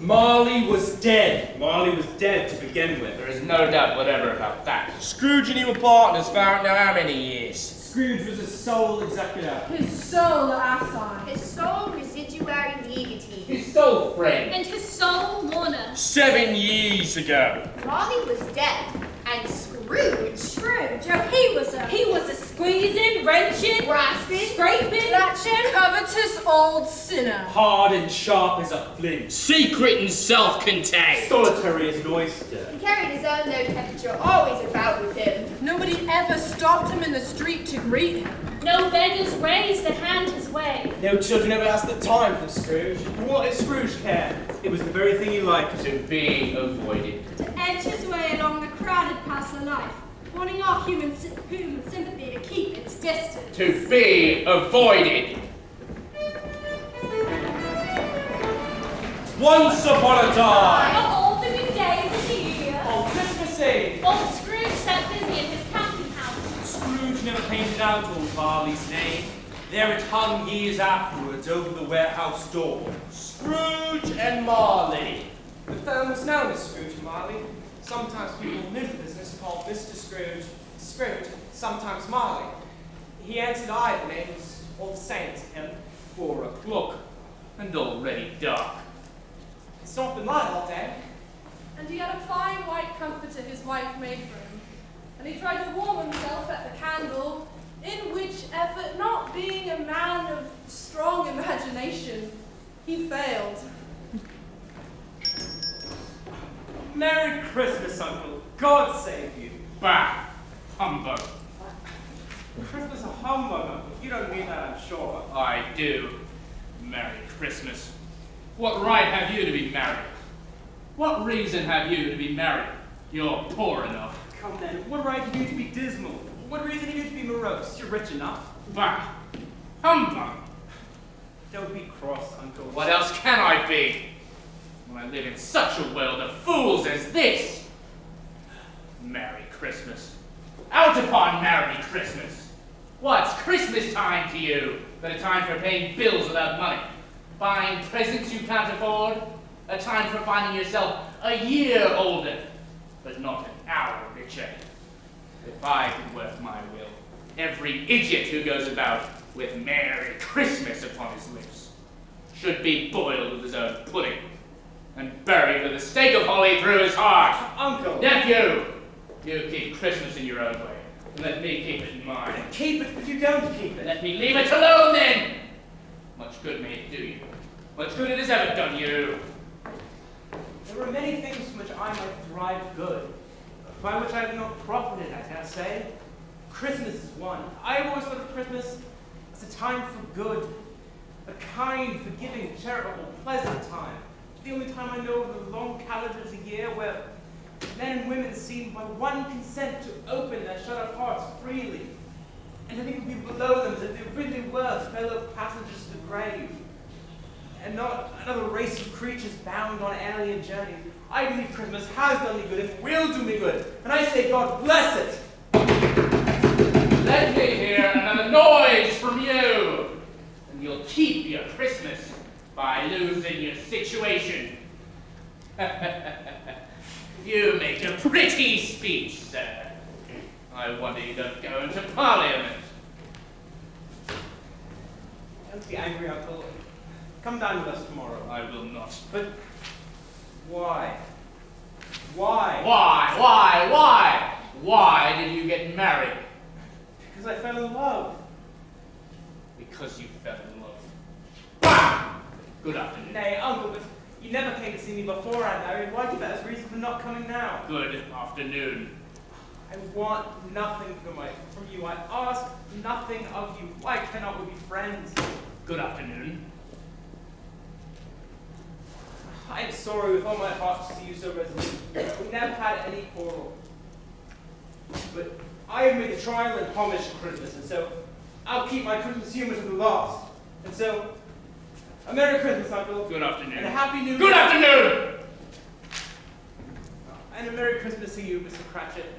Marley was dead. Marley was dead to begin with. There is no doubt whatever about that. Scrooge and he were partners for I don't know how many years. Scrooge was his sole executor. His sole assign. His sole residuary legatee. His sole friend. And his sole mourner. 7 years ago. Marley was dead, and Scrooge, He was a squeezing, wrenching, grasping, scraping, clutching, covetous old sinner. Hard and sharp as a flint. Secret and self-contained. Solitary as an oyster. he carried his own low temperature always about with him. Nobody ever stopped him in the street to greet him. No beggars raised a hand his way. No children ever asked the time from Scrooge. What did Scrooge care? It was the very thing he liked. To be avoided. To edge his way along the crowded paths of life, wanting our human sympathy to keep its distance. To be avoided. Once upon a time, Of all the good days of the year, on Christmas Eve, old Scrooge sat busy in his counting house. Scrooge never painted out old Marley's name. There it hung years afterwards over the warehouse door. Scrooge and Marley. The firm was known as Scrooge and Marley. Sometimes people knew the business called Mr. Scrooge, sometimes Marley. He answered either names, all the same to him. 4 o'clock. And already dark. It's not been light all day. And he had a fine white comforter his wife made for him. And he tried to warm himself at the candle, in which effort, not being a man of strong imagination, he failed. Merry Christmas, Uncle. God save you. Bah! Humbug. Christmas a humbug, Uncle. You don't mean that, I'm sure. I do. Merry Christmas. What right have you to be married? What reason have you to be married? You're poor enough. Come then, what right have you to be dismal? What reason have you to be morose? You're rich enough. Bah! Humbug! Don't be cross, Uncle. What else can I be? When I live in such a world of fools as this? Merry Christmas. Out upon Merry Christmas. What's Christmas time to you but a time for paying bills without money? Buying presents you can't afford? A time for finding yourself a year older, but not an hour richer. If I could work my will, every idiot who goes about with Merry Christmas upon his lips should be boiled with his own pudding and buried with a stake of holly through his heart. Uncle! Nephew, you keep Christmas in your own way, and let me keep it in mine. Keep it, but you don't keep it. Let me leave it alone then! Much good may it do you. Much good it has ever done you. There are many things from which I might derive good, by which I have not profited, I dare say. Christmas is one. I have always thought of Christmas as a time for good, a kind, forgiving, charitable, pleasant time. The only time I know of the long calendar of the year where men and women seem by one consent to open their shut up hearts freely, and to leave people below them as if they really were fellow passengers to the grave, and not another race of creatures bound on alien journeys. I believe Christmas has done me good and will do me good, and I say God bless it. Let me hear another noise from you, and you'll keep your Christmas by losing your situation. You make a pretty speech, sir. I wonder you don't go into Parliament. Don't be angry, Uncle. Come down with us tomorrow. I will not. But why? Why? Why did you get married? Because I fell in love. Because you fell in love. Bah! Good afternoon. Nay, Uncle, but you never came to see me before I married. Why give that as reason for not coming now? Good afternoon. I want nothing from you. I ask nothing of you. Why cannot we be friends? Good afternoon. I am sorry with all my heart to see you so resolute. We never had any quarrel. But I have made a trial and homage to Christmas, and so I'll keep my Christmas humor to the last. And so, a Merry Christmas, Uncle. Good afternoon. And a Happy New Year. Good afternoon! And a Merry Christmas to you, Mr. Cratchit.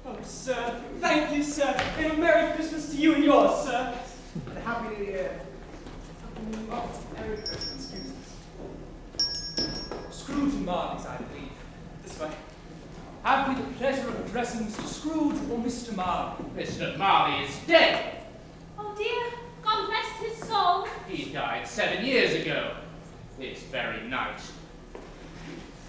Oh, sir. Thank you, sir. And a Merry Christmas to you and yours, sir. And a Happy New Year. Oh, Merry Christmas. Mr. Marley. Mr. Marley is dead. Oh dear, God rest his soul. He died 7 years ago. This very night.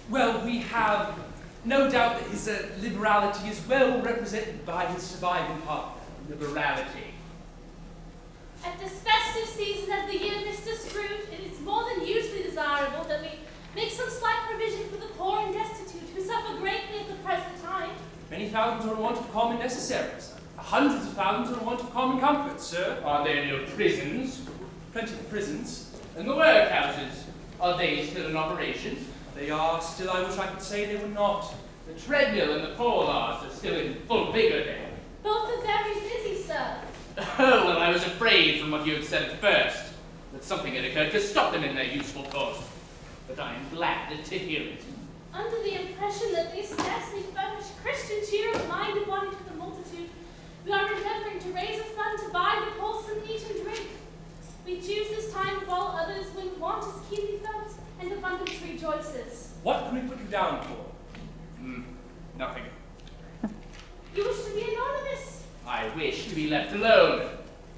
Well, we have no doubt that his liberality is well represented by his surviving partner. Liberality. At this festive season of the year, Mr. Scrooge, it is more than usually desirable that we make some slight provision for the poor and destitute who suffer greatly at the present time. Many thousands are in want of common necessaries. Hundreds of thousands are in want of common comforts, sir. Are there no prisons? Plenty of prisons. And the workhouses? Are they still in operation? They are still, I wish I could say they were not. The treadmill and the poor laws are still in full vigor there. Both are very busy, sir. Oh, well, I was afraid from what you had said at first that something had occurred to stop them in their useful course. But I am glad to hear it. Under the impression that they scarcely furnish Christian cheer of mind and body to the multitude, we are endeavoring to raise a fund to buy the wholesome meat and drink. We choose this time of all others when want is keenly felt and abundance rejoices. What can we put you down for? Nothing. You wish to be anonymous? I wish to be left alone.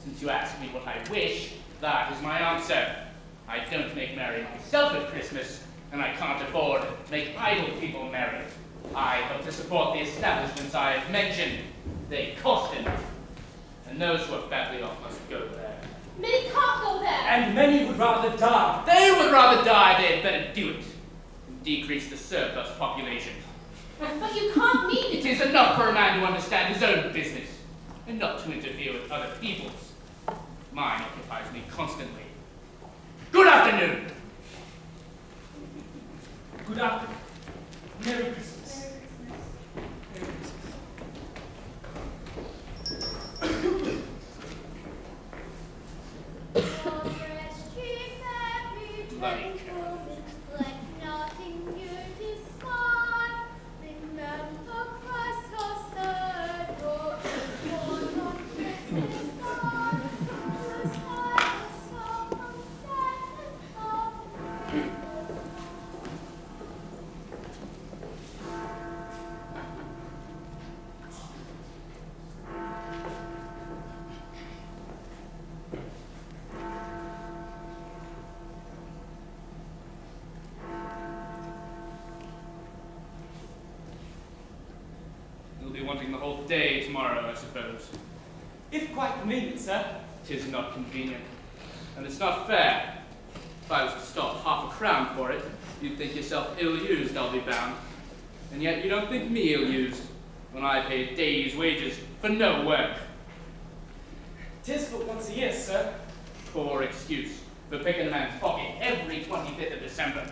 Since you ask me what I wish, that is my answer. I don't make merry myself at Christmas, and I can't afford to make idle people merry. I hope to support the establishments I have mentioned. They cost enough, and those who are badly off must go there. Many can't go there. And many would rather die. They would rather die, they had better do it, and decrease the surplus population. But you can't mean It is enough for a man to understand his own business, and not to interfere with other people's. Mine occupies me constantly. Good afternoon! Good afternoon. Merry Christmas. Merry Christmas. Bloody You'll be wanting the whole day tomorrow, I suppose. If quite convenient, sir. 'Tis not convenient, and it's not fair. If I was to stop half a crown for it, you'd think yourself ill-used, I'll be bound. And yet you don't think me ill-used, when I pay a day's wages for no work. 'Tis but once a year, sir. Poor excuse for picking a man's pocket every 25th of December.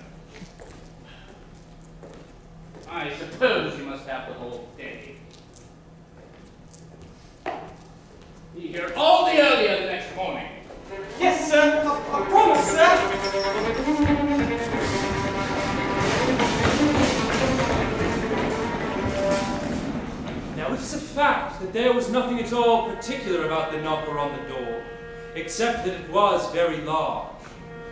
I suppose you must have the whole day. Be here all the earlier the next morning. Yes, sir. I promise, sir. Now, it is a fact that there was nothing at all particular about the knocker on the door, except that it was very large.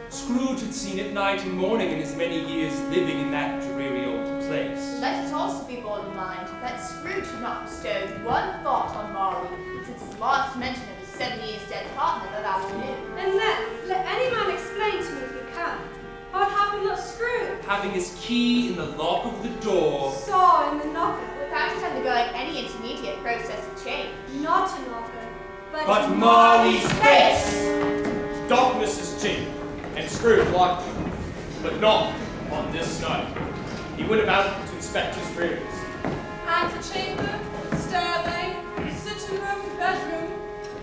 Scrooge had seen it night and morning in his many years living in that dreary old place. Let it also be borne in mind that Scrooge had not bestowed one thought on Marley since his last mention of his 7 years dead partner that afternoon. And then, let any man explain to me if he can, what happened that Scrooge Having his key in the lock of the door, saw in the knocker, Without it undergoing any intermediate process of change. not a knocker, but Marley's face. Darkness is cheap, and Scrooge liked it, but not on this night. He went about to inspect his rooms. Antechamber, stairway, sitting room, bedroom,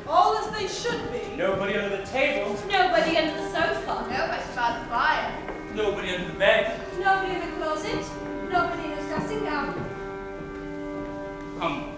all as they should be. Nobody under the table, Nobody under the sofa. Nobody by the fire. nobody under the bed. nobody in the closet, nobody in his dressing gown. Come.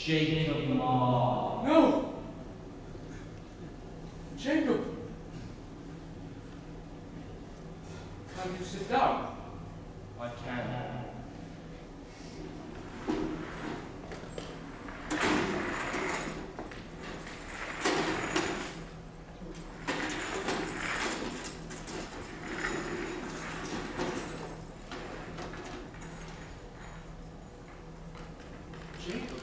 Jacob Marley. No! Jacob! Can you sit down? I can. Jacob?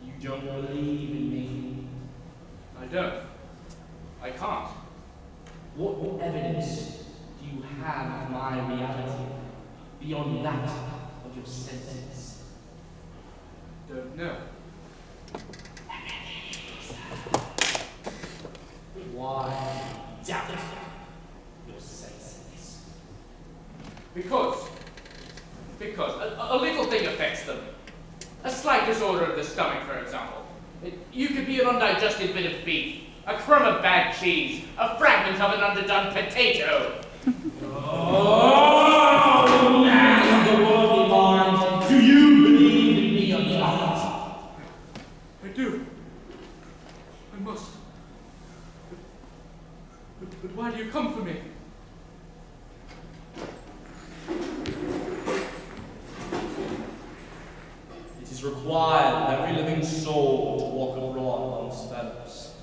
You don't believe in me. I don't. I can't. What evidence do you have of my reality beyond that of your senses? Don't know. Why doubt your senses? Because a little thing affects them. A slight disorder of the stomach, for example. You could be an undigested bit of beef, a crumb of bad cheese, a fragment of an underdone potato. Oh, man of the worldly mind, do you believe in me or not? I do. I must. But why do you come for me? It is required of every living soul to walk abroad amongst fellows,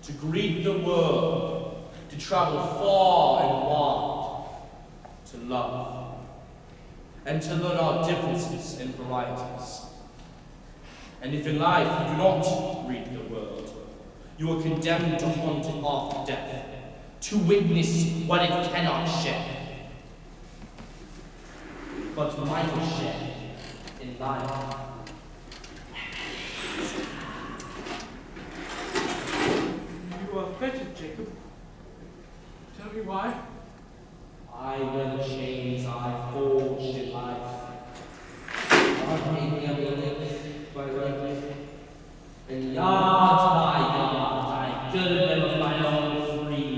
to greet the world, to travel far and wide, to love, and to learn our differences and varieties. And if in life you do not greet the world, you are condemned to haunt it after death, to witness what it cannot shed, but might shed in life. You are fettered, Jacob. Tell me why. I wear the chains I forged in life. God made me a relic by right, and yard by yard I girded them of my own free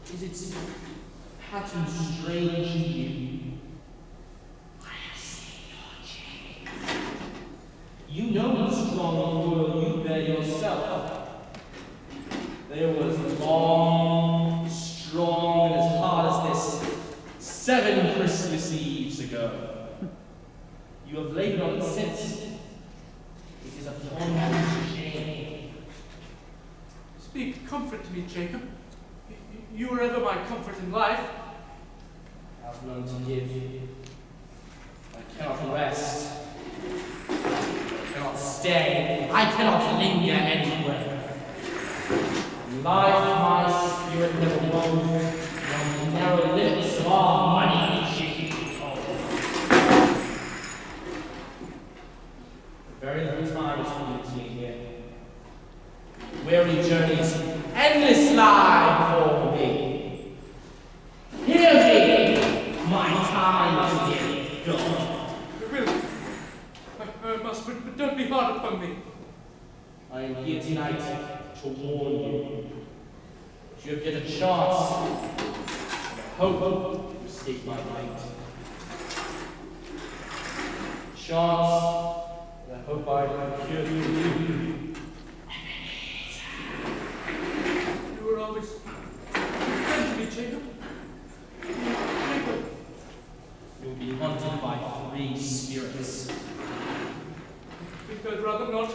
will. Is its pattern strange to you? I have seen your chains. You know the strong will you bear yourself. They were as long, strong, and as hard as this 7 Christmas Eves ago. You have labored on it since. It is upon this chain. Speak comfort to me, Jacob. You were ever my comfort in life. I have none to give. I cannot rest. I cannot stay. I cannot linger anywhere. Life, my spirit never wove beyond the narrow limits of our money-shaking home. Very little time is for me here. Weary journeys, endless lie before me. Hear me, my time is nearly gone. Really? I must, but don't be hard upon me. I am here tonight to warn you. You have yet a chance. I hope you stake my fate. Chance, and I hope I can cure you. You were always friend to me, Jacob. Jacob. You will be haunted by 3 spirits. I think I'd rather not.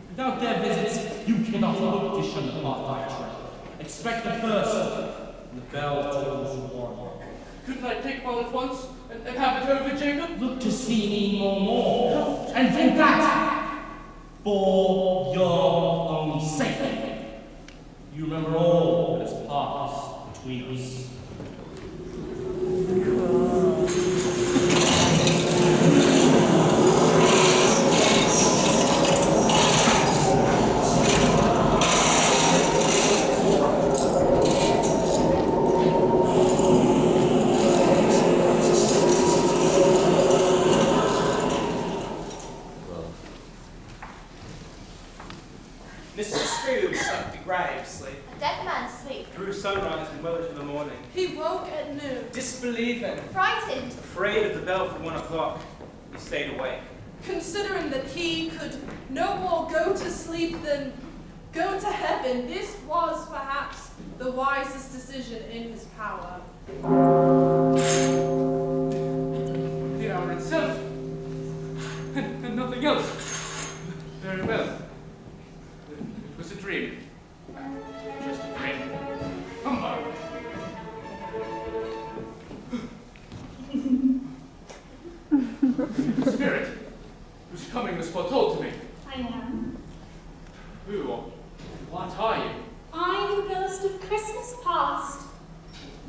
Without their visits, you cannot hope to shun the path I tread. Expect the first, and the bell tolls 1. Couldn't I take all at once and have it over, Jacob? Look to see me no more, and think that for your own sake. You remember all that has passed between us. Mrs. Scrooge slept a grave sleep. A dead man's sleep. Through sunrise and well into the morning. disbelieving. Frightened. Afraid of the bell for 1 o'clock. He stayed awake. Considering that he could no more go to sleep than go to heaven, this was perhaps the wisest decision in his power. The hour itself. And nothing else. Very well. It was a dream. Just a dream. Humbug. The spirit whose coming was foretold to me. I am. Who or what are you? I'm the ghost of Christmas past.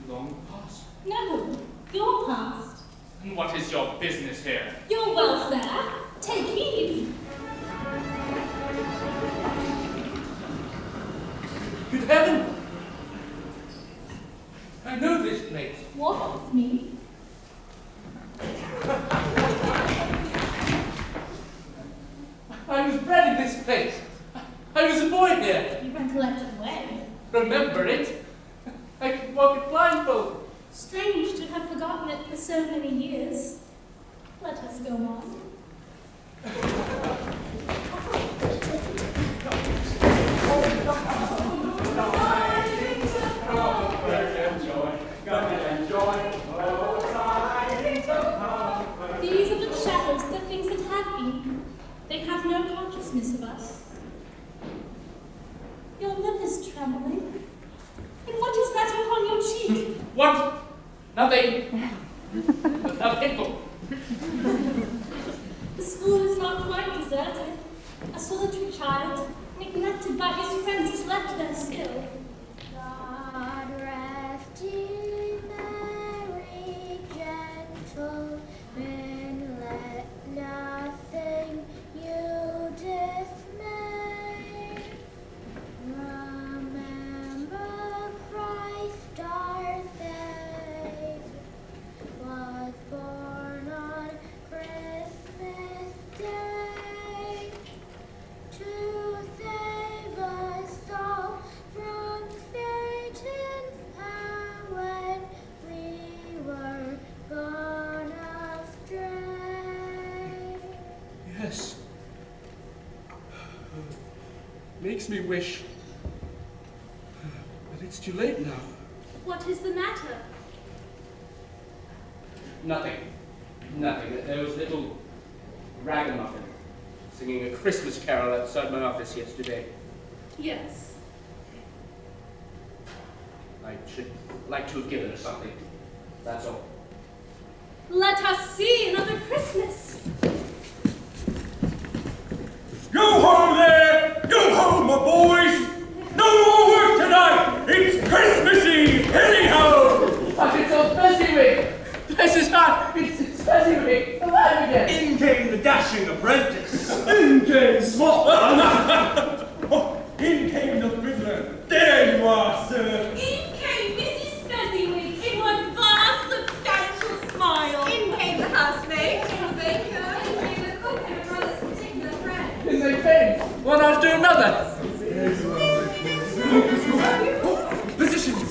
Long past. No, your past. And what is your business here? Your welfare. Take heed. Good heaven! I know this place. Walk with me. I was bred in this place. I was a boy here. You recollect the way. Remember it? I can walk it blindfold. Strange to have forgotten it for so many years. Let us go on. These are but shadows, the things that have been. They have no consciousness of us. Your lip is trembling. And what is that upon your cheek? What? Nothing. A pimple. The school is not quite deserted. A solitary child, neglected by his friends, is left there still. God rest ye merry gentlemen, let nothing you dismay. Remember Christ our Savior was born on Christmas Day to save us all from Satan's power when we were gone astray. Yes. Makes me wish. But it's too late now. What is the matter? Nothing. Nothing. There was little ragamuffin singing a Christmas carol outside my office yesterday. Yes. I should like to have given her something. That's all. Let us see another Christmas. Go home there! Go home, my boys! No more work tonight! It's Christmas Eve, anyhow! But it's all Fezziwig! This is not. It's Fezziwig! Alive again! In came the dashing apprentice. In came Schmor. Oh, in came the fiddler. There you are, sir. In came Mrs. Fezziwig in one vast, substantial smile. In came the housemaid. In came the baker. In came the cook and her brother's particular friend. As they came, one after another. Positions.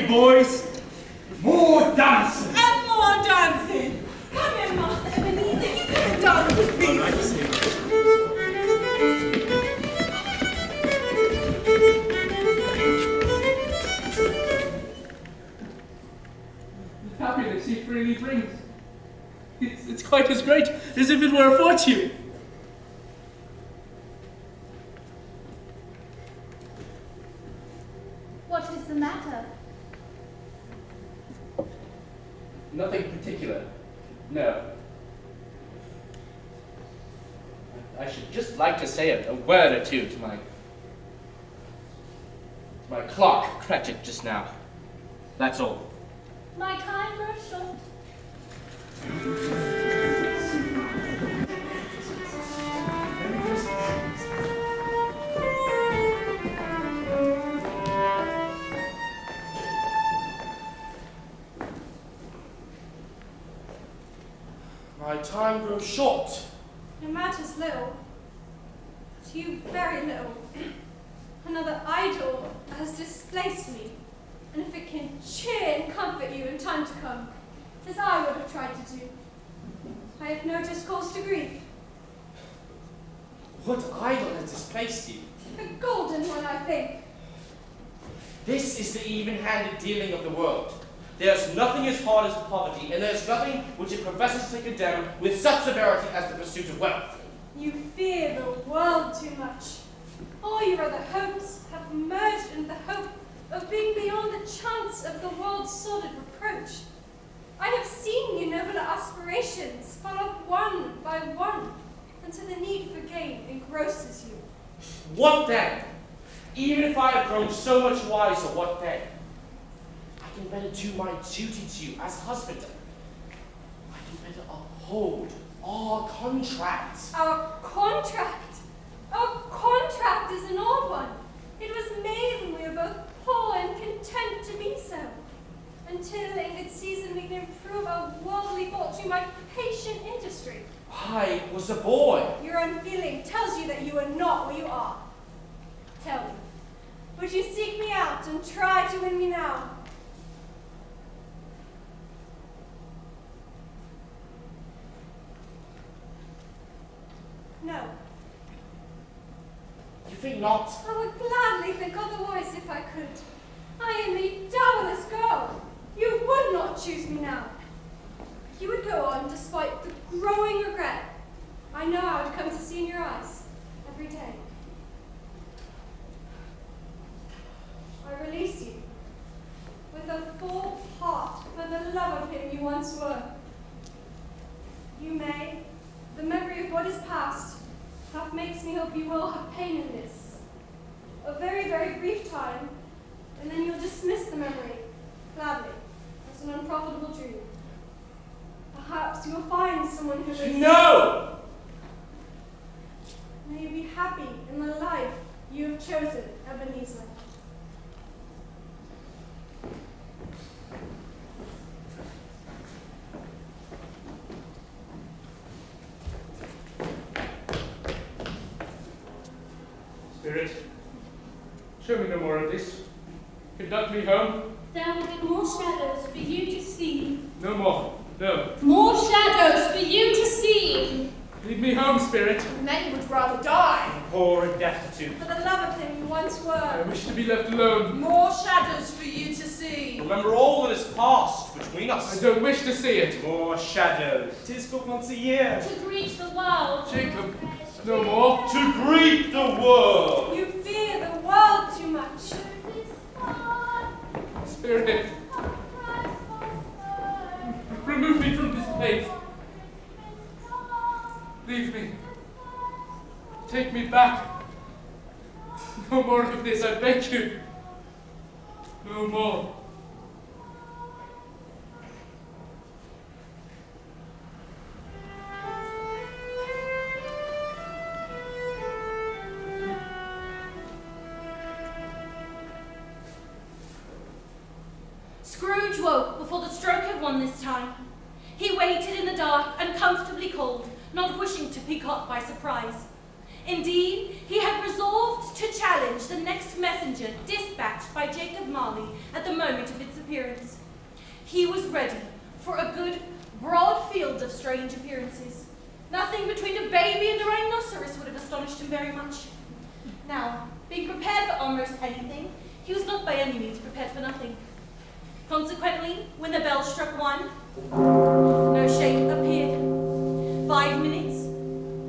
Boys, more dancing! And more dancing! Come here, Master Ebenezer, you can dance with me! It's quite as great as if it were a fortune. What is the matter? Nothing particular. No. I should just like to say a word or two to my clock, Cratchit, just now. That's all. My time grows short. My time grows short. It matters little. To you, very little. Another idol has displaced me, and if it can cheer and comfort you in time to come, as I would have tried to do, I have no discourse to grieve. What idol has displaced you? A golden one, I think. This is the even-handed dealing of the world. There's nothing as hard as poverty, and there's nothing which it professes to condemn with such severity as the pursuit of wealth. You fear the world too much. All your other hopes have merged in the hope of being beyond the chance of the world's sordid reproach. I have seen you nobler aspirations fall off one by one until the need for gain engrosses you. What then? Even if I have grown so much wiser, what then? I can better do my duty to you as husband. I can better uphold our contract. Our contract? Our contract is an old one. It was made when we were both poor and content to be so. Until in its season we can improve our worldly fortune by patient industry. I was a boy. Your own feeling tells you that you are not what you are. Tell me, would you seek me out and try to win me now? No. You think not? I would gladly think otherwise if I could. I am a dowerless girl. You would not choose me now. You would go on despite the growing regret I know I would come to see in your eyes every day. I release you with a full heart for the love of him you once were. You may, the memory of what is past, half makes me hope you will have pain in this. A very, very brief time, and then you'll dismiss the memory, gladly, as an unprofitable dream. Perhaps you will find someone who is... No! May you be happy in the life you have chosen, Ebenezer. Spirit, show me no more of this. Conduct me home. There will be more shadows for you to see. No more. No. More shadows for you to see. Lead me home, Spirit. Many would rather die. Poor and destitute. For the love of him you once I were. wish to be left alone. More shadows for you to see. Remember all that has passed between I us. don't wish to see it. More shadows. 'Tis but once a year. To greet the world. Jacob, no more. To greet the world. You fear the world too much. Spirit, remove me from this place. Leave me. Take me back. No more of this, I beg you. No more. Scrooge woke before the stroke of one this time. He waited in the dark, uncomfortably cold, not wishing to be caught by surprise. Indeed, he had resolved to challenge the next messenger dispatched by Jacob Marley at the moment of its appearance. He was ready for a good, broad field of strange appearances. Nothing between a baby and a rhinoceros would have astonished him very much. Now, being prepared for almost anything, he was not by any means prepared for nothing. Consequently, when the bell struck one, no shape appeared. 5 minutes,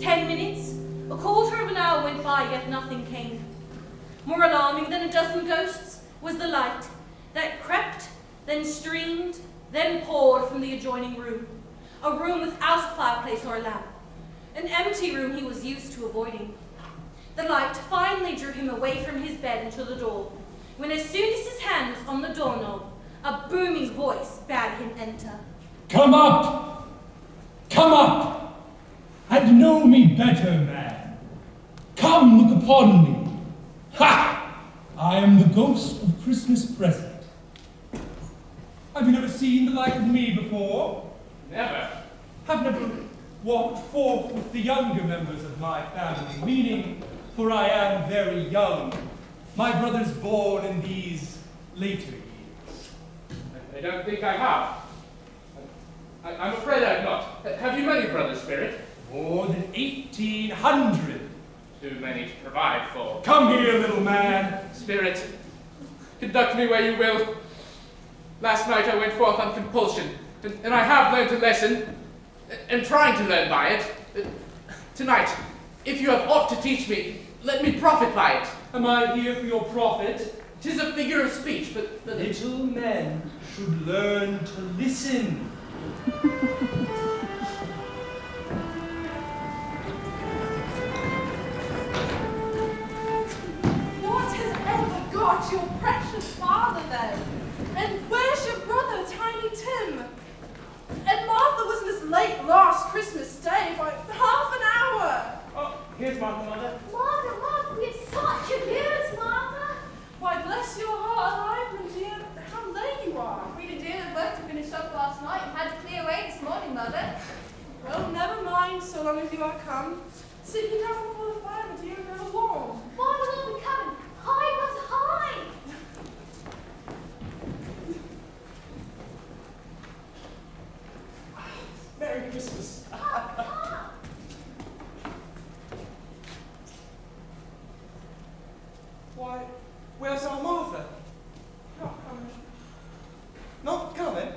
10 minutes, a quarter of an hour went by, yet nothing came. More alarming than a dozen ghosts was the light that crept, then streamed, then poured from the adjoining room, a room without a fireplace or a lamp, an empty room he was used to avoiding. The light finally drew him away from his bed and to the door, when as soon as his hand was on the doorknob, a booming voice bade him enter. Come up! Come up! And know me better, man. Come look upon me. Ha! I am the ghost of Christmas present. Have you never seen the like of me before? Never. Have never walked forth with the younger members of my family, meaning, for I am very young, my brothers born in these later years. I don't think I have. I'm afraid I've not. Have you many brothers, Spirit? More than 1,800. Too many to provide for. Come here, little man. Spirit, conduct me where you will. Last night I went forth on compulsion, and I have learned a lesson, and trying to learn by it. Tonight, if you have aught to teach me, let me profit by it. Am I here for your profit? 'Tis a figure of speech, but Little men should learn to listen. What has ever got your precious father then? And where's your brother, Tiny Tim? And Martha wasn't as late last Christmas Day by half an hour. Oh, here's Martha, Mother. Martha, Martha, we have such a news, Martha. Why, bless your heart alive, my dear, how late you are. We had a deal of work to finish up last night and had to clear away this morning, Mother. Well, never mind, so long as you are come. Sit you down before the fire, my dear, and have a warm. Father will be coming. High was high. Merry Christmas. Why, where's our Martha? Not coming. Not coming?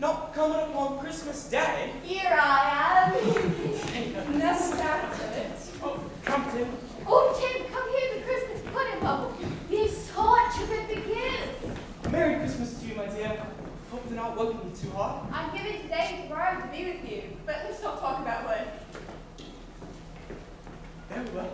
Not coming upon Christmas Day? Here I am. Nest after it. Oh, come, Tim. Oh, Tim, come here, the Christmas pudding bubble. We have such a good gifts. Merry Christmas to you, my dear. Hope they're not working you too hard. I'm giving today and tomorrow to be with you, but let's not talk about work. Very well.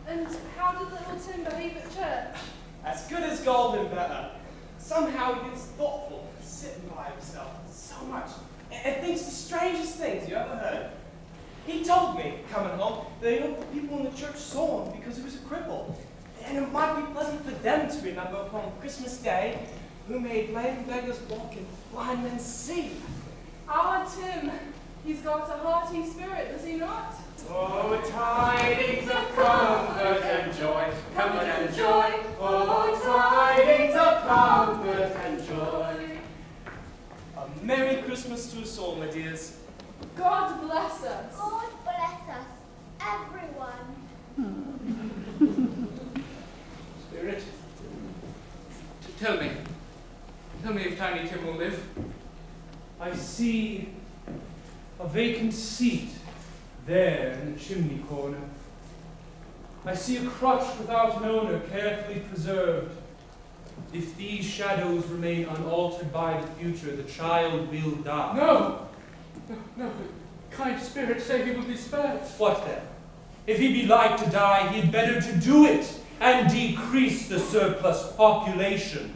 And how did little Tim behave at church? As good as gold and better. Somehow he gets thoughtful, sitting by himself so much, and thinks the strangest things you ever heard. He told me, coming home, that he hoped the people in the church saw him because he was a cripple. And it might be pleasant for them to remember upon Christmas Day who made lame beggars walk and blind men see. Our Tim, he's got a hearty spirit, does he not? Oh, tidings of comfort and joy, comfort and joy. Oh, tidings of comfort and joy. A Merry Christmas to us all, my dears. God bless us. God bless us, everyone. Spirit, tell me if Tiny Tim will live. I see a vacant seat there in the chimney corner. I see a crutch without an owner, carefully preserved. If these shadows remain unaltered by the future, the child will die. No! Kind Spirit, say he will be spared. What then? If he be like to die, he had better to do it and decrease the surplus population.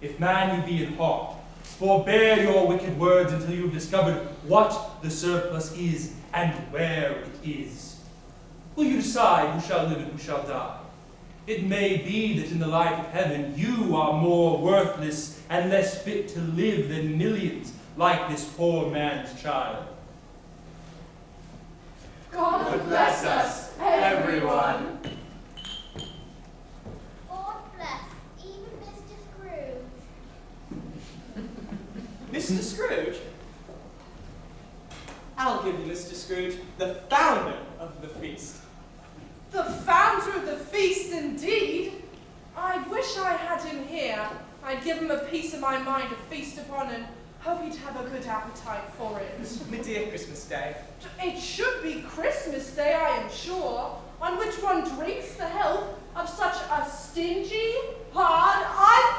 If man you be in heart, forbear your wicked words until you have discovered what the surplus is and where it is. Will you decide who shall live and who shall die? It may be that in the light of heaven you are more worthless and less fit to live than millions like this poor man's child. God bless us, everyone. God bless even Mr. Scrooge. Mr. Scrooge? I'll give you Mr. Scrooge, the founder of the feast. The founder of the feast, indeed. I wish I had him here. I'd give him a piece of my mind to feast upon and Hope he'd have a good appetite for it. My dear Christmas Day. It should be Christmas Day, I am sure, on which one drinks the health of such a stingy, hard,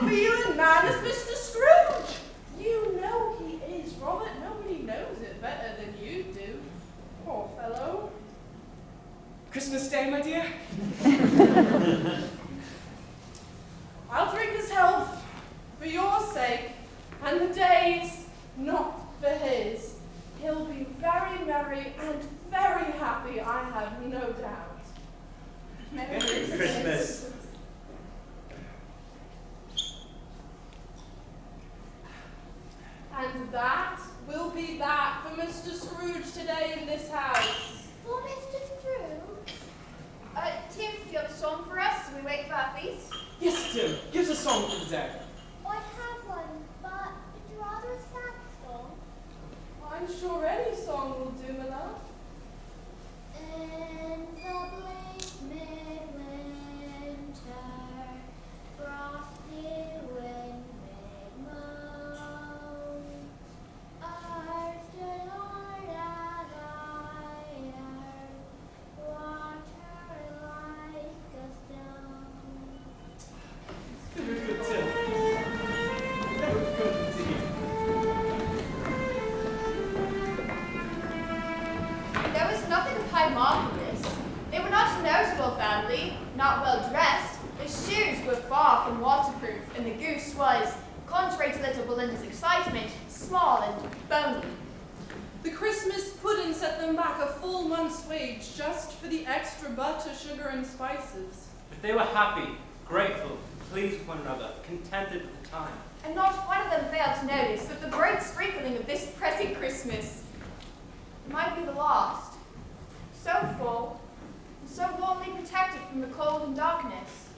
unfeeling man as Mr. Scrooge. You know he is, Robert. Nobody knows it better than you do. Poor fellow. Christmas Day, my dear. I'll drink his health for your sake, and the day's not for his. He'll be very merry and very happy, I have no doubt. Merry Christmas. And that will be that for Mr. Scrooge today in this house. For Mr. Scrooge? Tim, do you have a song for us as we wait for our feast? Yes, Tim. Give us a song for the day. I have one, but it's rather a sad song. I'm sure any song will do, my love. In the bleak midwinter, frosty wind made moan. Earth stood hard as iron, water like a stone. Very good, Tim. Very good indeed. There was nothing of high mark in this. They were not a notable family, not well dressed. The shoes were far from waterproof, and the goose was, contrary to little Belinda's excitement, small and bony. The Christmas pudding set them back a full month's wage just for the extra butter, sugar, and spices. But they were happy, grateful, pleased with one another, contented with the time. And not one of them failed to notice that the bright sprinkling of this present Christmas might be the last. So full, and so warmly protected from the cold and darkness.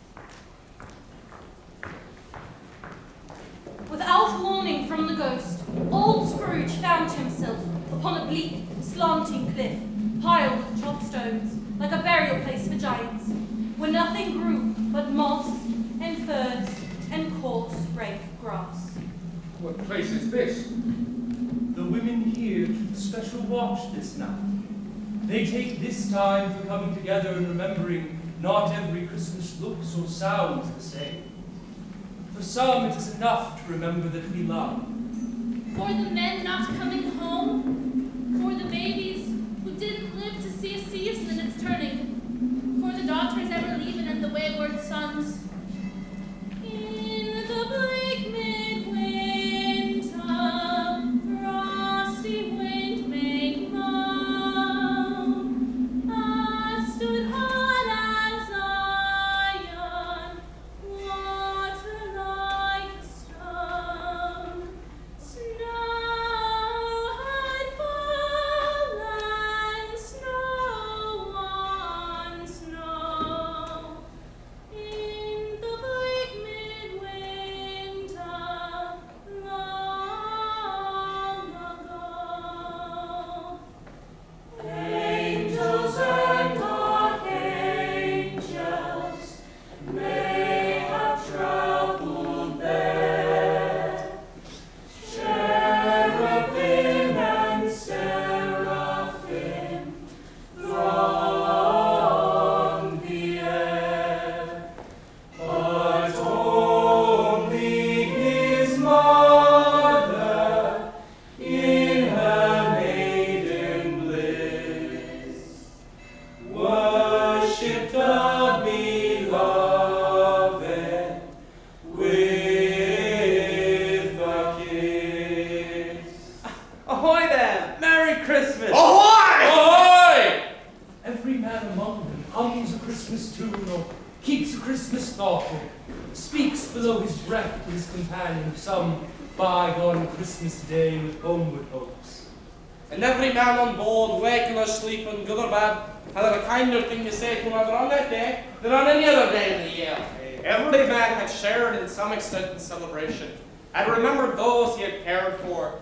Without warning from the ghost, old Scrooge found himself upon a bleak, slanting cliff, piled with chopped stones, like a burial place for giants, where nothing grew but moss and furze and coarse, rank grass. What place is this? The women here keep special watch this night. They take this time for coming together and remembering not every Christmas looks or sounds the same. For some, it is enough to remember that we love. For the men not coming home, for the babies who didn't live to see a season in its turning, for the daughters ever leaving and the wayward sons. In the bleak midwinter, frosty wind made moan. I stood hard as iron, water like a stone. Snow had fallen, snow on snow. In the bleak midwinter, long ago. Angels and archangels may have traveled there. Cherubim and seraphim throng the air, but only his mother in her maiden bliss worshipped the beloved with a kiss. Ahoy there! Merry Christmas! Ahoy! Every man among them hums a Christmas tune or keeps a Christmas thought or speaks below his breath to his companion of some bygone Christmas day with homeward hopes. And every man on board, waking or sleeping, good or bad, had a kinder thing to say to another on that day than on any other day of the year. Every man had shared in some extent in celebration, and remembered those he had cared for,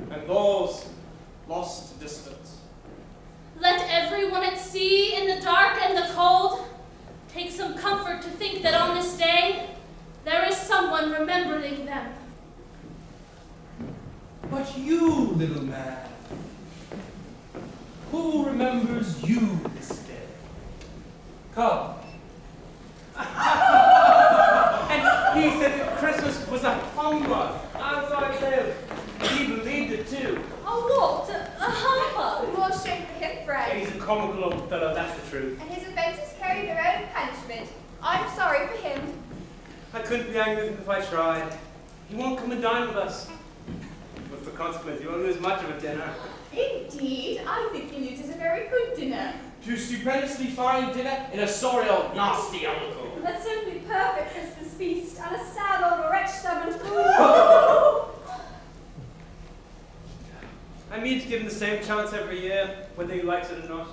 and those lost to distance. Let everyone at sea, in the dark and the cold, take some comfort to think that on this day, there is someone remembering them. but you, little man? Who remembers you this day? Come. And he said that Christmas was a humbug. As I said, he believed it too. A what? A humbug? More shame for him, And Fred. he's a comical old fellow, that's the truth. And his offences carry their own punishment. I'm sorry for him. I couldn't be angry with him if I tried. He won't come and dine with us. But for consequence, he won't lose much of a dinner. Indeed, I think he loses a very good dinner. To stupendously fine dinner in a sorry old nasty uncle. A simply perfect Christmas feast and a sad old wretch-stomached fool. I mean to give him the same chance every year, whether he likes it or not.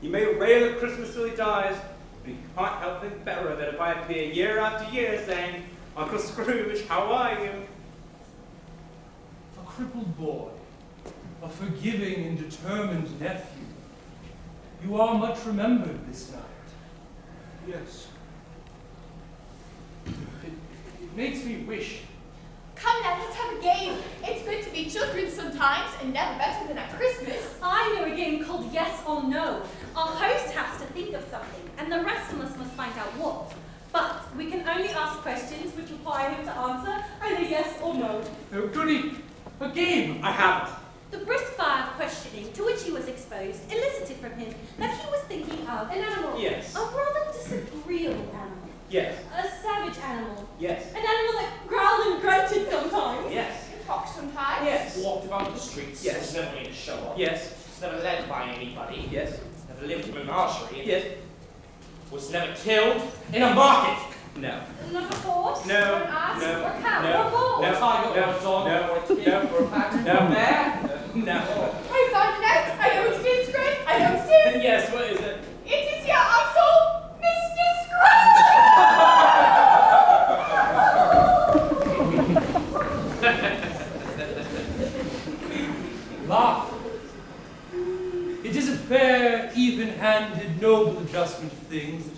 He may rail at Christmas till he dies, but he can't help thinking better of it if I appear year after year saying, Uncle Scrooge, how are you? A crippled boy, a forgiving and determined nephew. You are much remembered this night. Yes. It makes me wish. Come now, let's have a game. It's good to be children sometimes, and never better than at Christmas. I know a game called Yes or No. Our host has to think of something, and the rest of us must find out what. But we can only ask questions which require him to answer either yes or no. Oh, goody. A game. I haven't. The brisk fire of questioning to which he was exposed elicited from him that he was thinking of an animal. Yes. A rather disagreeable animal. Yes. A savage animal. Yes. An animal that growled and grunted sometimes. Yes. You talk sometimes. Yes. Walked about the streets. Yes. Was never made a show off. Yes. Was never led by anybody. Yes. Never lived in a menagerie. Yes. Was never killed in a market. No. Not a horse, No. or an ass, No. or a cow, No. or a bull. Or a tiger, No. or a dog, No. or a kid, or a pack, No. or a bear. No. I found it out. I know it is, Fred. I know it is. Yes, what is it? It is your uncle, Mr. Scrooge. Laugh. It is a fair, even-handed, noble adjustment of things that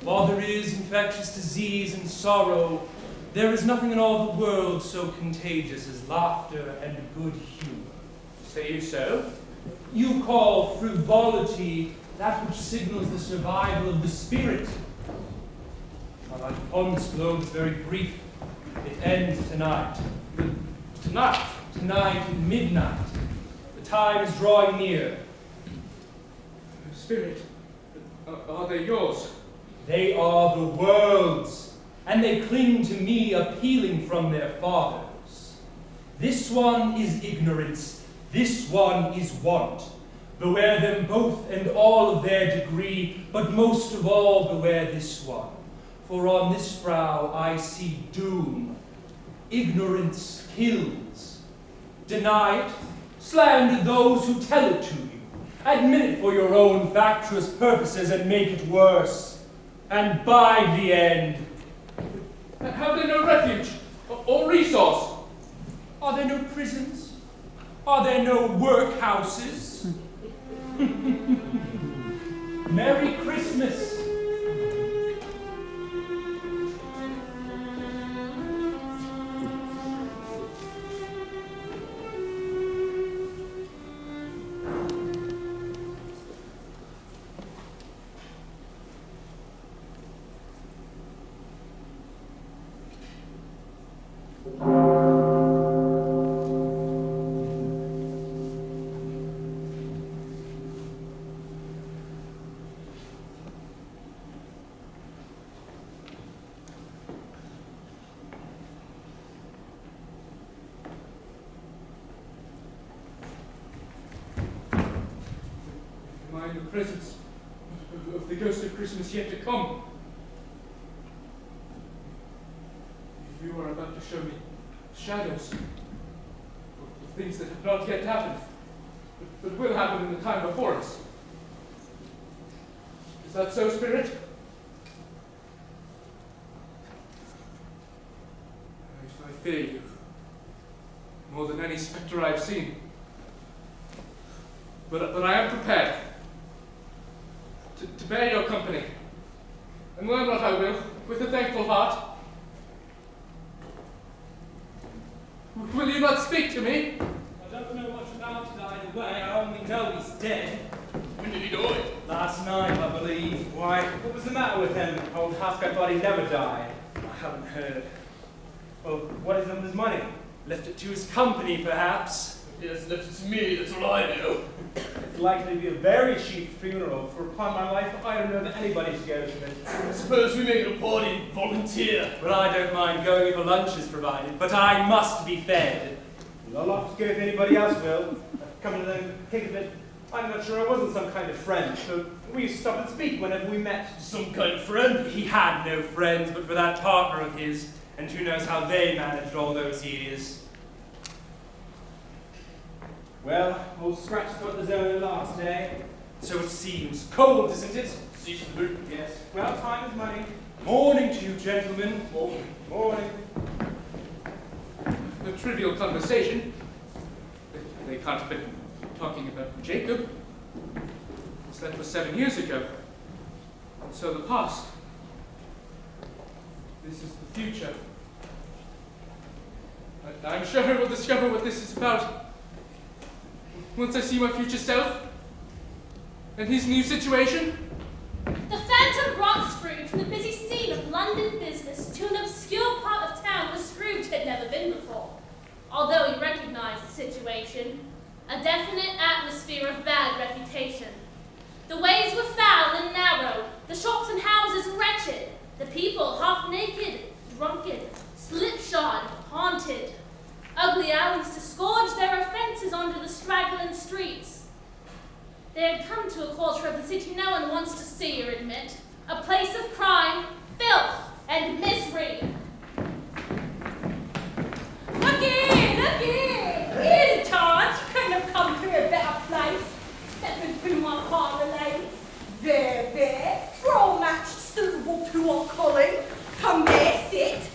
while there is infectious disease and sorrow, there is nothing in all the world so contagious as laughter and good humor. Say you so? You call frivolity that which signals the survival of the spirit. Our life upon this globe is very brief. It ends tonight. Tonight. Tonight at midnight. The time is drawing near. Spirit, are they yours? They are the world's, and they cling to me, appealing from their fathers. This one is ignorance, this one is want. Beware them both and all of their degree, but most of all beware this one. For on this brow I see doom. Ignorance kills. Deny it, slander those who tell it to you. Admit it for your own factious purposes and make it worse. And by the end, Have they no refuge or resource? are there no prisons? Are there no workhouses? Merry Christmas! Am I in the presence of the ghost of Christmas yet to come? You are about to show me shadows of things that have not yet happened, but will happen in the time before us. Is that so, Spirit? I fear you more than any spectre I've seen. But I am prepared to bear your company and learn what I will with a thankful heart. Will you not speak to me? I only know he's dead. When did he die? Last night, I believe. Why, what was the matter with him? Old Houseguy thought he never died. I haven't heard. Well, what is done with his money? Left it to his company, perhaps. He has left it to me, that's all I know. It's likely to be a very cheap funeral, for upon my life, I don't know that anybody should go to it. I suppose we make it a party and volunteer. Well, I don't mind going if a lunch is provided, but I must be fed. Well, I'll have to go if anybody else will. Come to them, think of it. I'm not sure I wasn't some kind of friend, so we used to stop and speak whenever we met. Some kind of friend? He had no friends but for that partner of his, and who knows how they managed all those years. Well, old Scratch got his own last day. So it seems. Cold, isn't it? Seasonable. Yes. Well, time is money. Morning to you, gentlemen. Morning. Morning. A trivial conversation. They can't have been talking about Jacob. That was 7 years ago. And so the past. This is the future. I'm sure I will discover what this is about. Once I see my future self, and his new situation. The phantom brought Scrooge from the busy scene of London business to an obscure part of town where Scrooge had never been before. Although he recognized the situation, a definite atmosphere of bad reputation. The ways were foul and narrow, the shops and houses wretched, the people half naked, drunken, slipshod, haunted. Ugly alleys to scourge their offences onto the straggling streets. They had come to a quarter of the city no one wants to see or admit, a place of crime, filth, and misery. Look in! Here's a chance. You couldn't have come to a better place. Stepping through my parlour lane. There. We're all matched suitable to our calling. Come there, sit.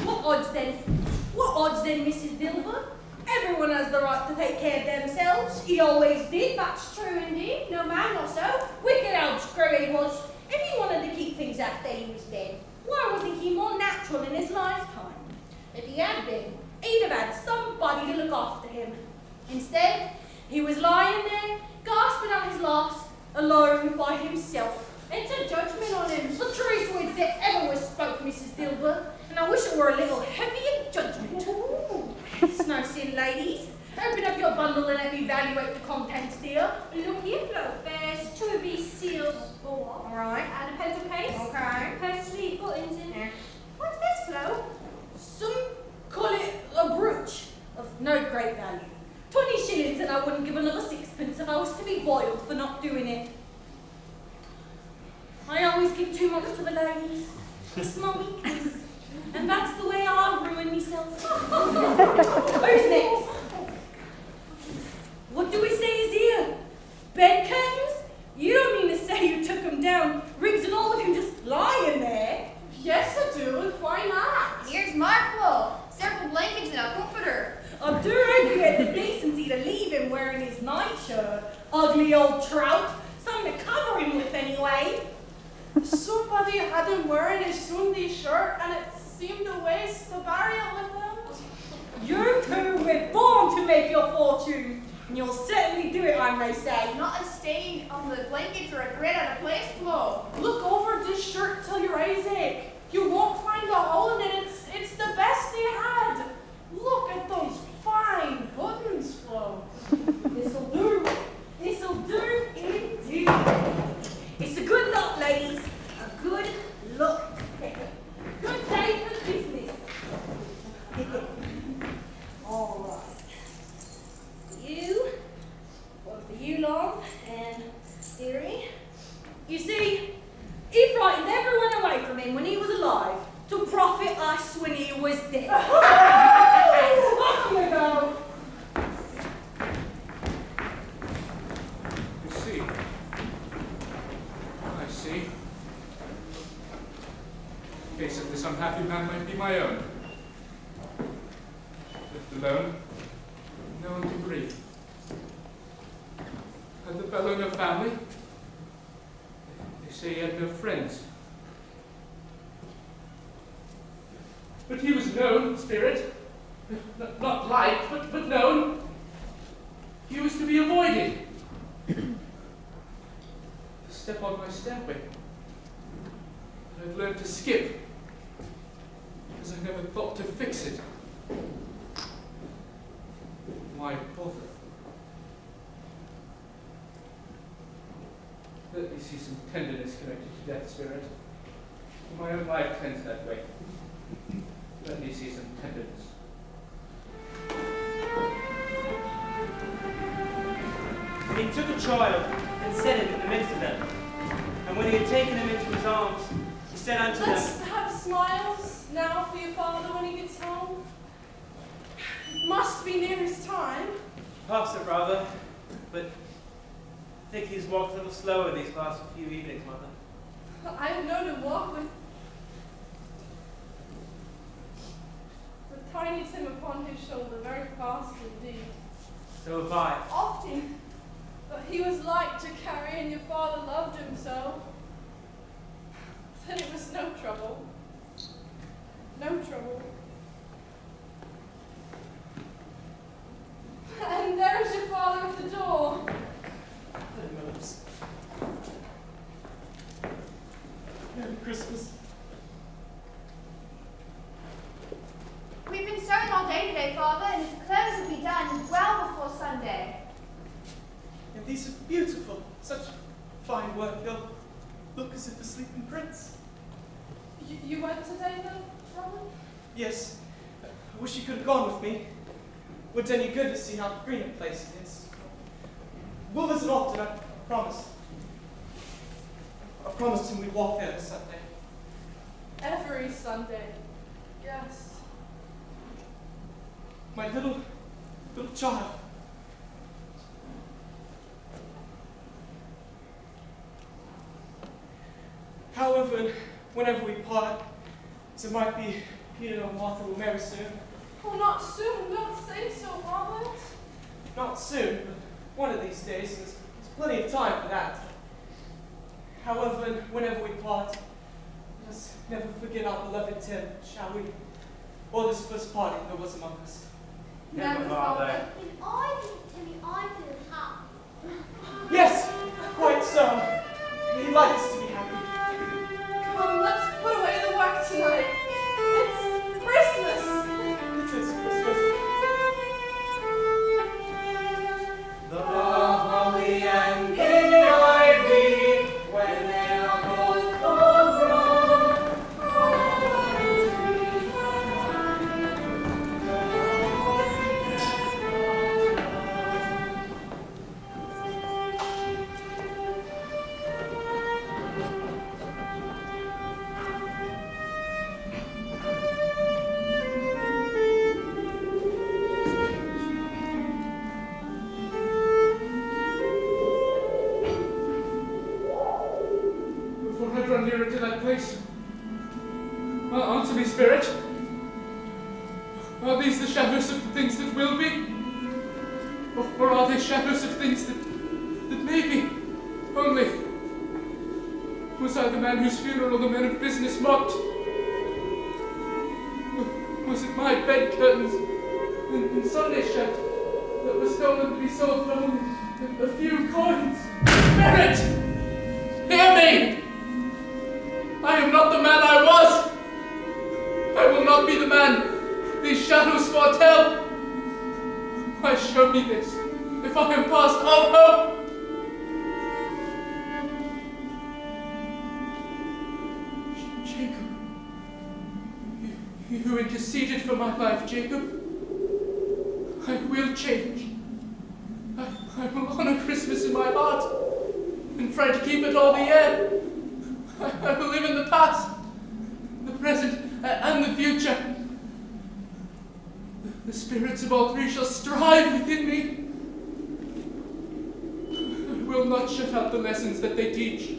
What odds then, Mrs. Dilber? Everyone has the right to take care of themselves. He always did. That's true indeed. No man or so. Wicked old screw he was. If he wanted to keep things after he was dead, why wasn't he more natural in his lifetime? If he had been, he'd have had somebody to look after him. Instead, he was lying there, gasping out his last, alone by himself. It's a judgment on him. The truest words that ever was spoke, Mrs. Dilber, and I wish it were a little heavy in judgment. It's no sin, ladies. Open up your bundle and let me evaluate the contents, dear. Look here, Flo. There's 2 of these sealed bore. All right. And a pencil case. Okay. Her sleeve buttons in. Yeah. What's this, Flo? Some call it a brooch of no great value. 20 shillings and I wouldn't give another 6pence if I was to be boiled for not doing it. I always give too much to the ladies. It's my weakness. And that's the way I'll ruin myself. Who's next? What do we say is here? Bed curtains? You don't mean to say you took them down, rigs and all of him just lying there? Yes, I do. Why not? Here's Marklo. Several blankets and a comforter. I do hope you had the decency to leave him wearing his nightshirt. Ugly old trout. Something to cover him with anyway. Somebody had him wearing his Sunday shirt and it seemed a waste to bury it with him. You two were born to make your fortune. And you'll certainly do it, I may say. Not a stain on the blankets or a grit out of place, Flo. Look over this shirt till your eyes ache. You won't find a hole in it. It's the best they had. Look at those fine buttons, Flo. This'll do. This'll do indeed. It's a good look, ladies. A good look. Good day for business. All right. One for you, Long, and Dearie. You see, he frightened everyone away from him when he was alive to profit us when he was dead. Off you go. I see. The case of this unhappy man might be my own. Left alone, no one to grieve. Had the fellow no family? They say he had no friends. But he was known, spirit. Not liked, but known. he was to be avoided. The step on my stairway. I've learned to skip, because I never thought to fix it. Why bother? Let me see some tenderness connected to death, spirit. My own life tends that way. Let me see some tenderness. And he took a child and set it in the midst of them. And when he had taken him into his arms, he said unto Let's them, have smiles now for your father when he gets home. Must be near his time. Perhaps it rather, but I think he's walked a little slower these last few evenings, Mother. I have known him walk with tiny Tim upon his shoulder, very fast indeed. So have I. Often, but he was light to carry, and your father loved him so. Then it was no trouble. No trouble. And there's your father at the door. It moves. Merry Christmas. We've been sewing all day today, Father, and his clothes will be done well before Sunday. And these are beautiful. Such fine work. They'll look as if a sleeping prince. You went today, then, Robin? Yes. I wish you could have gone with me. Would any good to see how green a place it is. We'll visit often, I promise. I promised him we'd walk there this Sunday. Every Sunday. Yes. My little child. However, whenever we part, as it might be Peter or Martha will marry soon. Oh, not soon. Don't say so, Robert. Not soon, but one of these days, and there's plenty of time for that. However, whenever we part, let us never forget our beloved Tim, shall we? Or this first party there was among us. Never, Father. When I think Timmy, I feel happy. Yes, quite so. He likes to be happy. Come, let's put away the work tonight. It's Christmas. It is Christmas. The holly and the ivy, when they are both full grown, Before I draw nearer to that place, answer me, spirit. Are these the shadows of the things that will be? Or are they shadows of things that may be? Only, was I the man whose funeral the men of business mocked? Was it my bed curtains and Sunday shirt that were stolen to be sold for only a few coins? Spirit! Hear me! I am not the man I was! I will not be the man these shadows foretell! Why show me this, if I am past all hope? Jacob, you interceded for my life, Jacob. I will change. I will honor Christmas in my heart and try to keep it all the year. I will live in the past, the present, and the future. The spirits of all three shall strive within me. I will not shut out the lessons that they teach.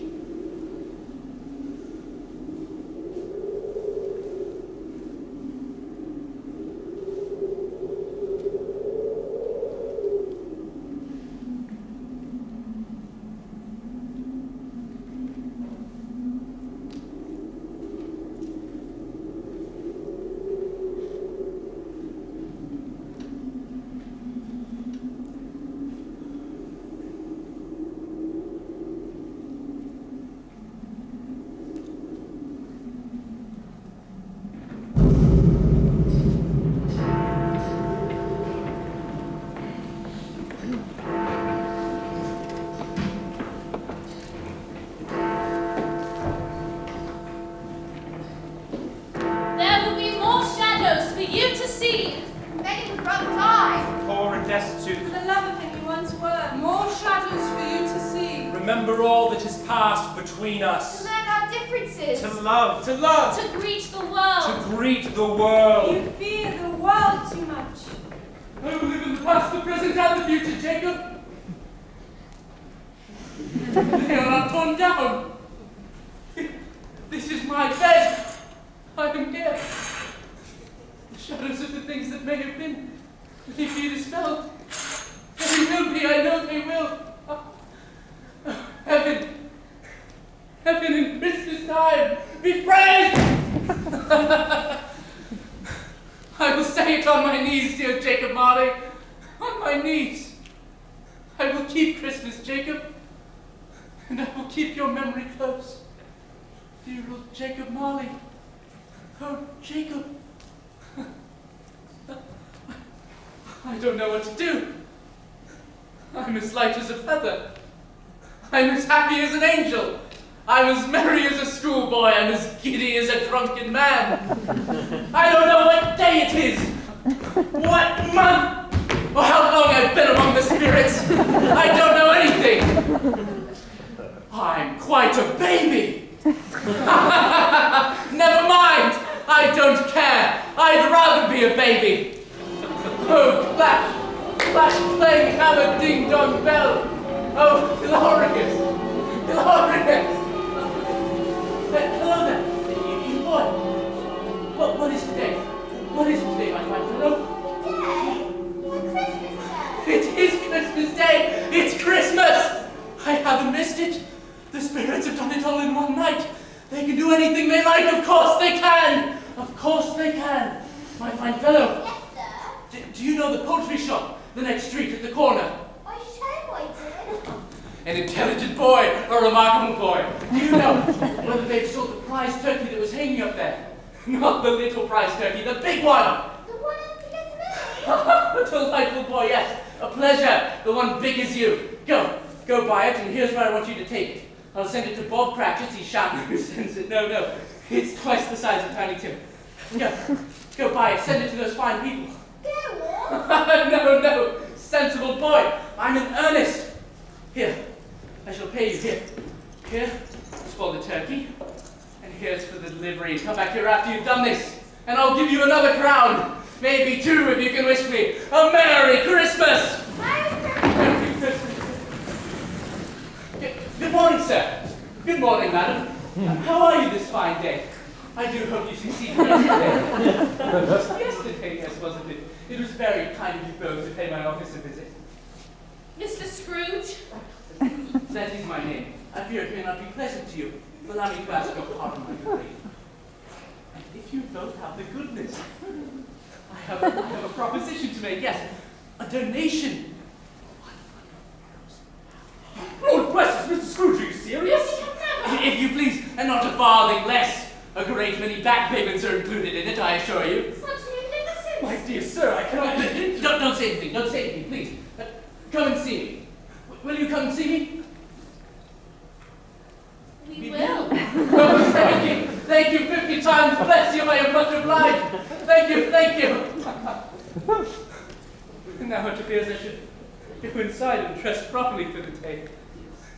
sea. Many would rather die. Poor and destitute. For the love of him you once were, more shadows for you to see. Remember all that has passed between To us. learn our differences. To love, to love. To greet the world. To greet the world. You fear the world too much. I will live in the past, the present, and the future, Jacob. They are not torn down. This is my bed. I am here. The shadows of the things that may have been, may be dispelled. They will be, I know they will. Heaven, heaven in Christmas time, be praised! I will say it on my knees, dear Jacob Marley. On my knees. I will keep Christmas, Jacob. And I will keep your memory close. Dear old Jacob Marley. Oh, Jacob. I don't know what to do. I'm as light as a feather. I'm as happy as an angel. I'm as merry as a schoolboy. I'm as giddy as a drunken man. I don't know what day it is, what month, or how long I've been among the spirits. I don't know anything. I'm quite a baby. Never mind. I don't care. I'd rather be a baby. Oh, clash, clash, clang, hammer, ding dong bell. Oh, glorious, glorious. Hello there, you boy. What is today? What is today, my fine fellow? Today? The Christmas day. It is Christmas Day. It's Christmas. I haven't missed it. The spirits have done it all in one night. They can do anything they like. Of course they can. Of course they can. My fine fellow. Yes, sir. Do you know the poultry shop, the next street at the corner? I should I did. An intelligent boy, a remarkable boy. Do you know whether they've sold the prize turkey that was hanging up there? Not the little prize turkey, the big one. The one as big as me. A delightful boy, yes. A pleasure. The one big as you. Go buy it, and here's where I want you to take it. I'll send it to Bob Cratchit. He shan't who sends it. No. It's twice the size of Tiny Tim. Go buy it. Send it to those fine people. Go on. No. Sensible boy. I'm in earnest. Here. I shall pay you. Here is for the turkey, and here's for the delivery. Come back here after you've done this, and I'll give you another crown. Maybe two if you can wish me a Merry Christmas! Merry Christmas! Good morning, sir. Good morning, madam. How are you this fine day? I do hope you succeeded yesterday. Just yesterday, yes, wasn't it? It was very kind of you both to pay my office a visit. Mr. Scrooge? That is my name. I fear it may not be pleasant to you. Allow me to ask your pardon, my good lady. And if you both have the goodness, I have a proposition to make. Yes, a donation. Lord bless us, Mr. Scrooge, are you serious? If you please, and not a farthing less. A great many back payments are included in it, I assure you. Such magnificence! My dear sir, I cannot... Don't say anything, don't say anything, please. Come and see me. Will you come and see me? We will. Oh, thank you 50 times. Bless you, I am much obliged. Thank you. Now it appears I should go inside and dress properly for the day.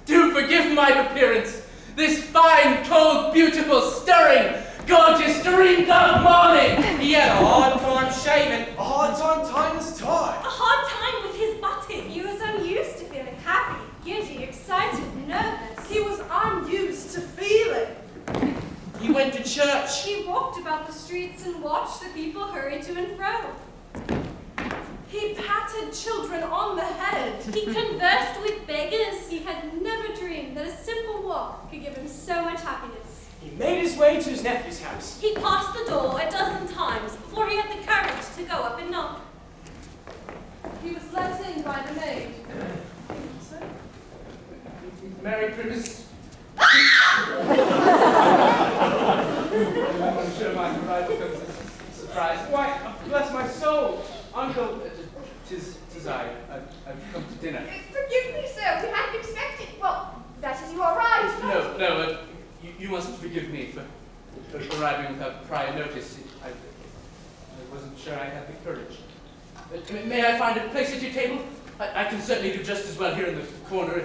Do forgive my appearance. This fine, cold, beautiful, stirring, gorgeous, dreamed-up morning. He had a hard time shaving, a hard time tying his tie. A hard time with his button. He was unused to feeling happy, giddy, excited, nervous. He was unused to feeling. He went to church. He walked about the streets and watched the people hurry to and fro. He patted children on the head. He conversed with beggars. He had never dreamed that a simple walk could give him so much happiness. He made his way to his nephew's house. He passed the door a dozen times before he had the courage to go up and knock. He was let in by the maid. Merry Christmas. I'm sure my arrival comes as a surprise. Why, bless my soul. Uncle, tis I. I've come to dinner. Forgive me, sir. We hadn't expected. Well, that is, you are right. You mustn't forgive me for arriving without prior notice. I wasn't sure I had the courage. May I find a place at your table? I can certainly do just as well here in the corner.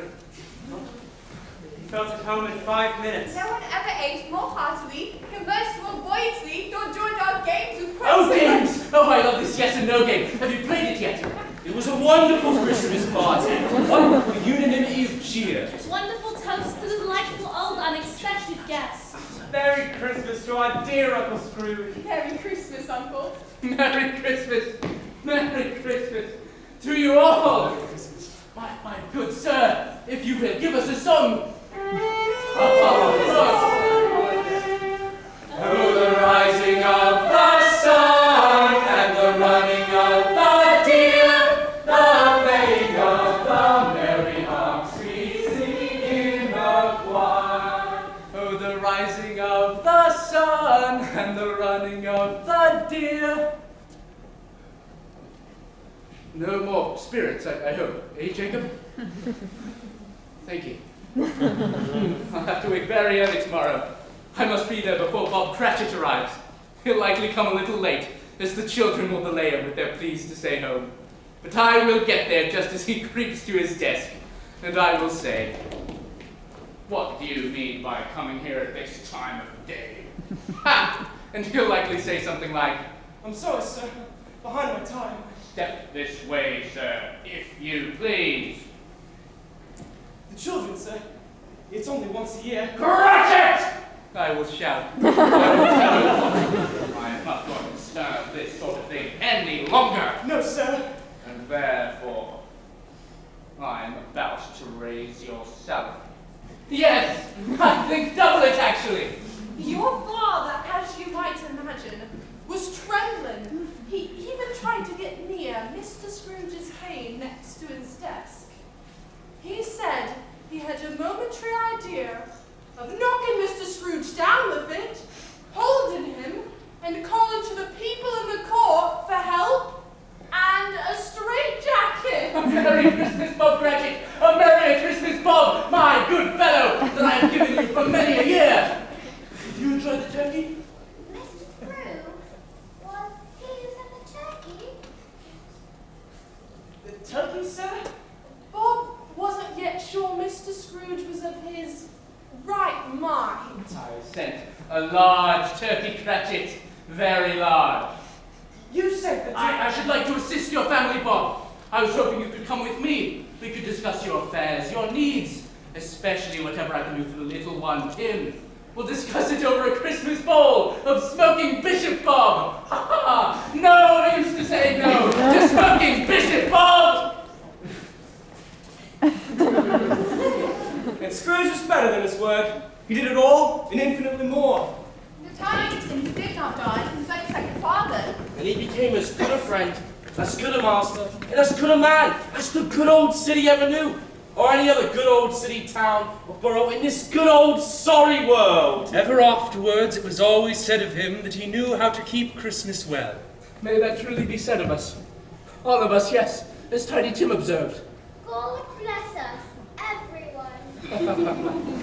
He felt at home in 5 minutes. No one ever ate more heartily, conversed more buoyantly, nor joined our games with Oh, questions. games! Oh, I love this yes and no game. Have you played it yet? It was a wonderful Christmas party. Wonderful unanimity of cheer. Wonderful toast to the delightful old unexpected guest. Merry Christmas to our dear Uncle Scrooge. Merry Christmas, Uncle. Merry Christmas! Merry Christmas to you all! My good sir, if you will give us a song. Oh, the rising of the sun and the running of the deer, the playing of the merry ox we sing in the choir. Oh, the rising of the sun and the running of the deer. No more spirits, I hope. Eh, Jacob? Thank you. I'll have to wake very early tomorrow. I must be there before Bob Cratchit arrives. He'll likely come a little late, as the children will delay him with their pleas to stay home. But I will get there just as he creeps to his desk, and I will say, "What do you mean by coming here at this time of day?" Ha! And he'll likely say something like, I'm sorry, sir. Behind my time. "Step this way, sir, if you please." The children, sir. It's only once a year. Cratchit! I will shout. I will tell you. I am not going to stand this sort of thing any longer. No, sir. And therefore, I am about to raise your salary. Yes, I think double it actually. Your father, as you might imagine, was trembling. He even tried to get near Mr. Scrooge's cane next to his desk. He said he had a momentary idea of knocking Mr. Scrooge down with it, holding him, and calling to the people in the court for help and a straitjacket. A Merry Christmas, Bob Cratchit! A Merry Christmas, Bob! My good fellow that I have given you for many a year! Did you enjoy the turkey? Mr. Scrooge, was he using the turkey? The turkey, sir? Bob wasn't yet sure Mr. Scrooge was of his right mind. I sent a large turkey, Cratchit. Very large. You said that I should like to assist your family, Bob. I was hoping you could come with me. We could discuss your affairs, your needs, especially whatever I can do for the little one, Tim. We'll discuss it over a Christmas bowl of smoking Bishop Bob. Ha ha! No use to say no to smoking Bishop Bob! And Scrooge was better than his word. He did it all and infinitely more. The tiny Tim did not die, he was like a second father. And he became as good a friend, as good a master, and as good a man as the good old city ever knew, or any other good old city, town, or borough in this good old sorry world. Ever afterwards, it was always said of him that he knew how to keep Christmas well. May that truly be said of us. All of us, yes, as Tiny Tim observed. God bless us, everyone.